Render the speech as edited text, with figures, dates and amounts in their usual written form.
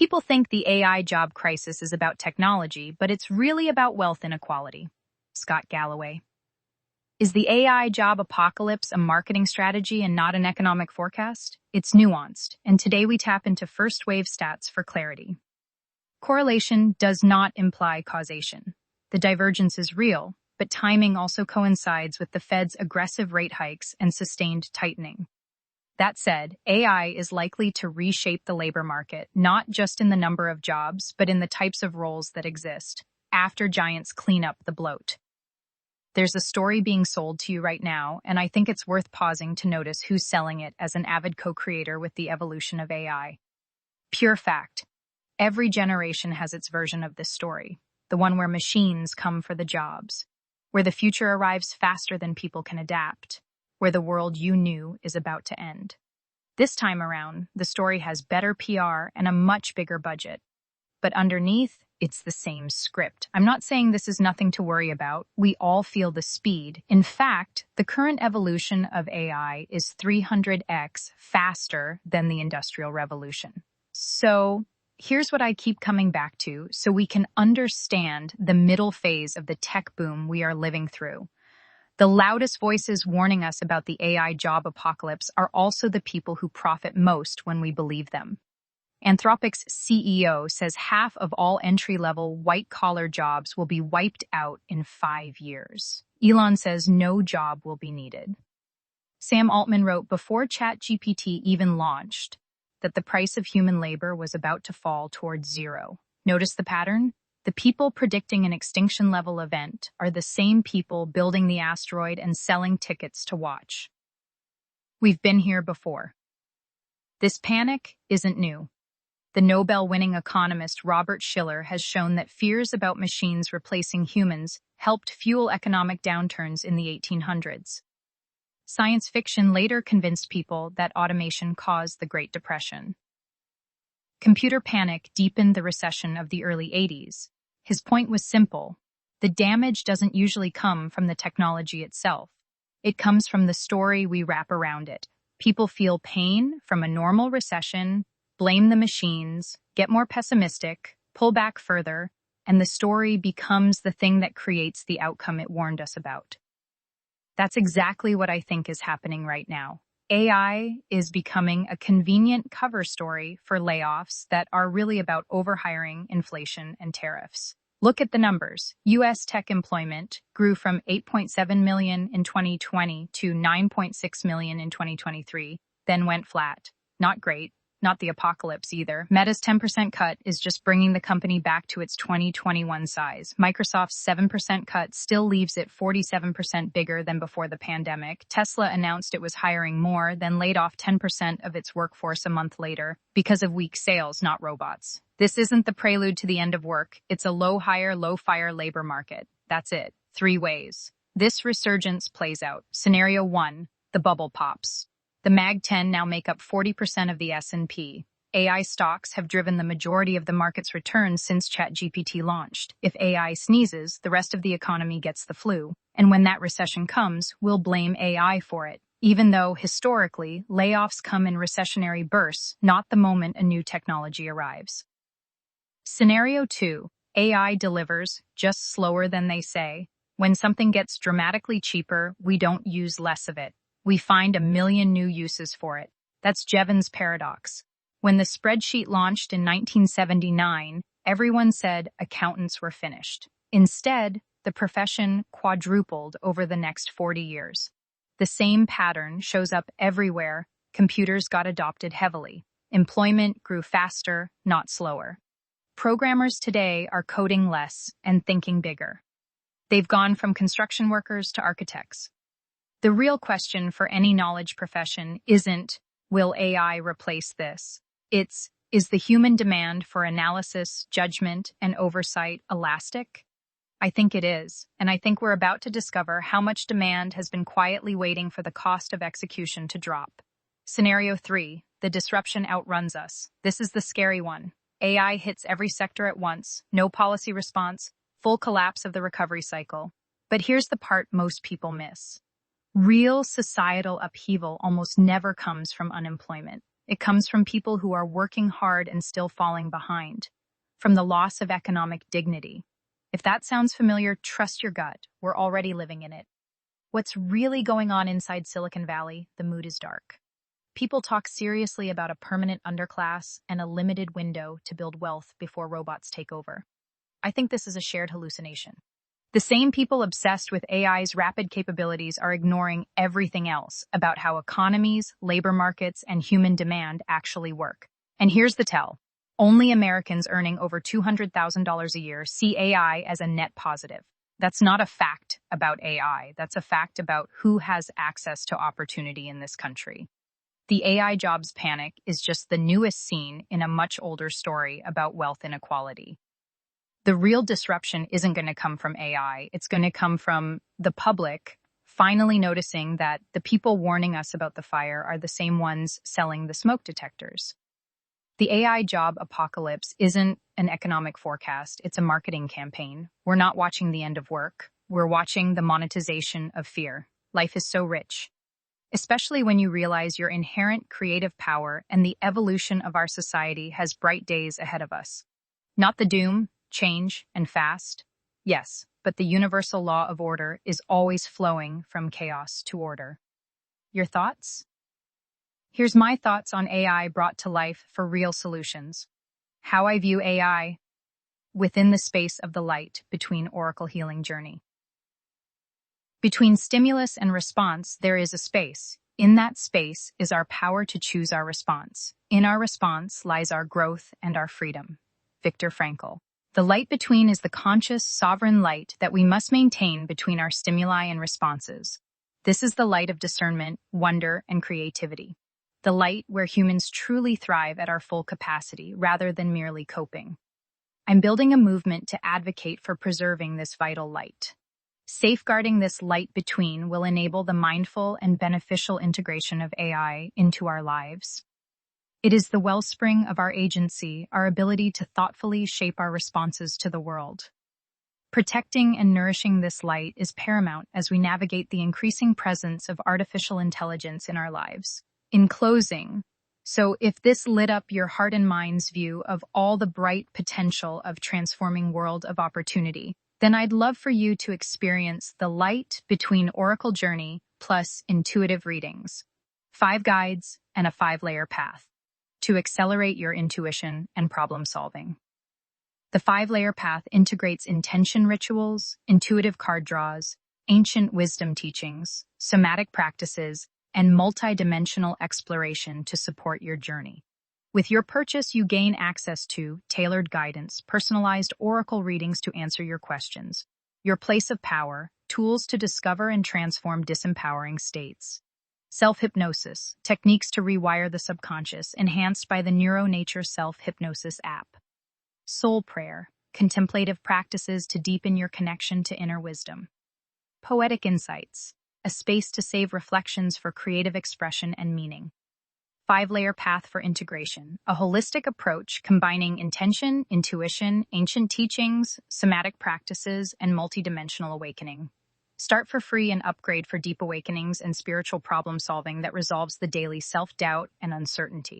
People think the AI job crisis is about technology, but it's really about wealth inequality. Scott Galloway. Is the AI job apocalypse a marketing strategy and not an economic forecast? It's nuanced, and today we tap into first-wave stats for clarity. Correlation does not imply causation. The divergence is real, but timing also coincides with the Fed's aggressive rate hikes and sustained tightening. That said, AI is likely to reshape the labor market, not just in the number of jobs, but in the types of roles that exist, after giants clean up the bloat. There's a story being sold to you right now, and I think it's worth pausing to notice who's selling it as an avid co-creator with the evolution of AI. Pure fact. Every generation has its version of this story, the one where machines come for the jobs, where the future arrives faster than people can adapt, where the world you knew is about to end. This time around, the story has better PR and a much bigger budget. But underneath, it's the same script. I'm not saying this is nothing to worry about. We all feel the speed. In fact, the current evolution of AI is 300x faster than the Industrial Revolution. So here's what I keep coming back to so we can understand the middle phase of the tech boom we are living through. The loudest voices warning us about the AI job apocalypse are also the people who profit most when we believe them. Anthropic's CEO says half of all entry-level white-collar jobs will be wiped out in 5 years. Elon says no job will be needed. Sam Altman wrote before ChatGPT even launched that the price of human labor was about to fall towards zero. Notice the pattern? The people predicting an extinction-level event are the same people building the asteroid and selling tickets to watch. We've been here before. This panic isn't new. The Nobel-winning economist Robert Shiller has shown that fears about machines replacing humans helped fuel economic downturns in the 1800s. Science fiction later convinced people that automation caused the Great Depression. Computer panic deepened the recession of the early 80s. His point was simple. The damage doesn't usually come from the technology itself. It comes from the story we wrap around it. People feel pain from a normal recession, blame the machines, get more pessimistic, pull back further, and the story becomes the thing that creates the outcome it warned us about. That's exactly what I think is happening right now. AI is becoming a convenient cover story for layoffs that are really about overhiring, inflation, and tariffs. Look at the numbers. U.S. tech employment grew from 8.7 million in 2020 to 9.6 million in 2023, then went flat. Not great. Not the apocalypse either. Meta's 10% cut is just bringing the company back to its 2021 size. Microsoft's 7% cut still leaves it 47% bigger than before the pandemic. Tesla announced it was hiring more, then laid off 10% of its workforce a month later because of weak sales, not robots. This isn't the prelude to the end of work. It's a low-hire, low-fire labor market. That's it. 3 ways. This resurgence plays out. Scenario 1, the bubble pops. The Mag 10 now make up 40% of the S&P. AI stocks have driven the majority of the market's returns since ChatGPT launched. If AI sneezes, the rest of the economy gets the flu. And when that recession comes, we'll blame AI for it. Even though, historically, layoffs come in recessionary bursts, not the moment a new technology arrives. Scenario 2. AI delivers, just slower than they say. When something gets dramatically cheaper, we don't use less of it. We find a million new uses for it. That's Jevons paradox. When the spreadsheet launched in 1979, everyone said accountants were finished. Instead, the profession quadrupled over the next 40 years. The same pattern shows up everywhere. Computers got adopted heavily. Employment grew faster, not slower. Programmers today are coding less and thinking bigger. They've gone from construction workers to architects. The real question for any knowledge profession isn't, will AI replace this? It's, is the human demand for analysis, judgment, and oversight elastic? I think it is, and I think we're about to discover how much demand has been quietly waiting for the cost of execution to drop. Scenario 3, the disruption outruns us. This is the scary one. AI hits every sector at once, no policy response, full collapse of the recovery cycle. But here's the part most people miss. Real societal upheaval almost never comes from unemployment. It comes from people who are working hard and still falling behind, from the loss of economic dignity. If that sounds familiar, trust your gut. We're already living in it. What's really going on inside Silicon Valley? The mood is dark. People talk seriously about a permanent underclass and a limited window to build wealth before robots take over. I think this is a shared hallucination. The same people obsessed with AI's rapid capabilities are ignoring everything else about how economies, labor markets, and human demand actually work. And here's the tell. Only Americans earning over $200,000 a year see AI as a net positive. That's not a fact about AI. That's a fact about who has access to opportunity in this country. The AI jobs panic is just the newest scene in a much older story about wealth inequality. The real disruption isn't going to come from AI. It's going to come from the public finally noticing that the people warning us about the fire are the same ones selling the smoke detectors. The AI job apocalypse isn't an economic forecast. It's a marketing campaign. We're not watching the end of work. We're watching the monetization of fear. Life is so rich, especially when you realize your inherent creative power and the evolution of our society has bright days ahead of us. Not the doom, change, and fast. Yes, but the universal law of order is always flowing from chaos to order. Your thoughts? Here's my thoughts on AI brought to life for real solutions. How I view AI within the space of the light between Oracle Healing Journey. Between stimulus and response, there is a space. In that space is our power to choose our response. In our response lies our growth and our freedom. Viktor Frankl. The light between is the conscious, sovereign light that we must maintain between our stimuli and responses. This is the light of discernment, wonder, and creativity. The light where humans truly thrive at our full capacity rather than merely coping. I'm building a movement to advocate for preserving this vital light. Safeguarding this light between will enable the mindful and beneficial integration of AI into our lives. It is the wellspring of our agency, our ability to thoughtfully shape our responses to the world. Protecting and nourishing this light is paramount as we navigate the increasing presence of artificial intelligence in our lives. In closing, so if this lit up your heart and mind's view of all the bright potential of transforming world of opportunity, then I'd love for you to experience the light between Oracle Journey plus intuitive readings, 5 guides, and a 5-layer path to accelerate your intuition and problem solving. The 5-layer path integrates intention rituals, intuitive card draws, ancient wisdom teachings, somatic practices, and multidimensional exploration to support your journey. With your purchase, you gain access to tailored guidance, personalized oracle readings to answer your questions, your place of power, tools to discover and transform disempowering states, self-hypnosis, techniques to rewire the subconscious, enhanced by the NeuroNature Self-Hypnosis app, soul prayer, contemplative practices to deepen your connection to inner wisdom, poetic insights, a space to save reflections for creative expression and meaning. 5-layer path for integration, a holistic approach combining intention, intuition, ancient teachings, somatic practices, and multidimensional awakening. Start for free and upgrade for deep awakenings and spiritual problem solving that resolves the daily self-doubt and uncertainty.